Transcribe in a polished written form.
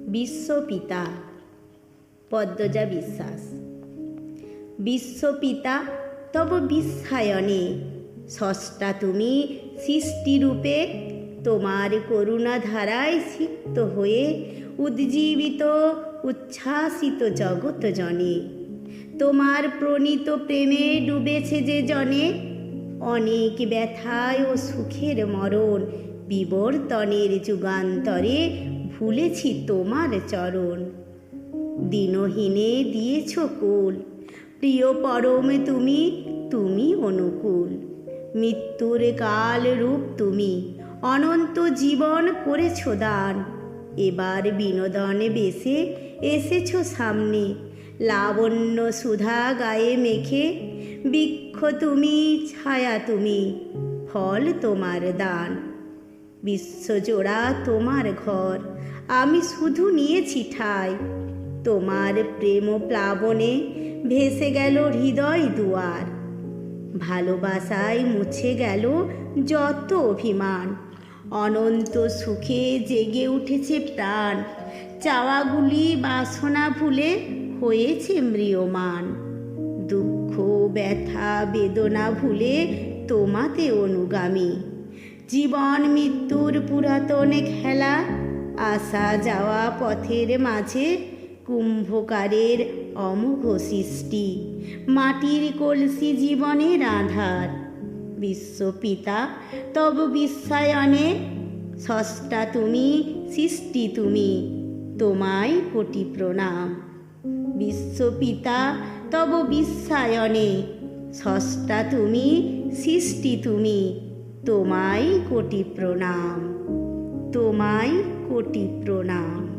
বিশ্বপিতা পদ্মজা বিশ্বাস। বিশ্বপিতা তব বিশ্বায়নে, স্রষ্টা তুমি সৃষ্টিরূপে, তোমার করুণা ধারায় সিক্ত হয়ে উজ্জীবিত উচ্ছ্বাসিত জগৎ জনে। তোমার প্রণীত প্রেমে ডুবেছে যে জনে, অনেক ব্যথায় ও সুখের মরণ বিবর্তনের যুগান্তরে ভুলেছি তোমার চরণ। দিনহীনে দিয়েছ কুল, প্রিয় পরমে তুমি, তুমি অনুকূল। মৃত্যুর কাল রূপ তুমি, অনন্ত জীবন করেছ দান। এবার বিনোদনে বেশে এসেছ সামনে, লাবণ্য সুধা গায়ে মেখে। বৃক্ষ তুমি, ছায়া তুমি, ফল তোমার দান। বিশ্বজোড়া তোমার ঘর, আমি শুধু নিয়েছি ঠাঁই। তোমার প্রেম প্লাবনে ভেসে গেল হৃদয় দুয়ার। ভালোবাসায় মুছে গেল যত অভিমান, অনন্ত সুখে জেগে উঠেছে প্রাণ। চাওয়াগুলি বাসনা ভুলে হয়েছে ম্রিয়মান, দুঃখ ব্যথা বেদনা ভুলে তোমাতে অনুগামী। জীবন মৃত্যুর পুরাতন খেলা, আসা যাওয়া পথের মাঝে কুম্ভকারের অমোঘ সৃষ্টি। মাটির কলসি জীবনের আধার, বিশ্বপিতা তব বিশ্বায়নে, স্রষ্টা তুমি সৃষ্টি তুমি, তোমায় কোটি প্রণাম। বিশ্বপিতা তব বিশ্বায়নে, স্রষ্টা তুমি সৃষ্টি তুমি, তোমায় কোটি প্রণাম, তোমায় কোটি প্রণাম।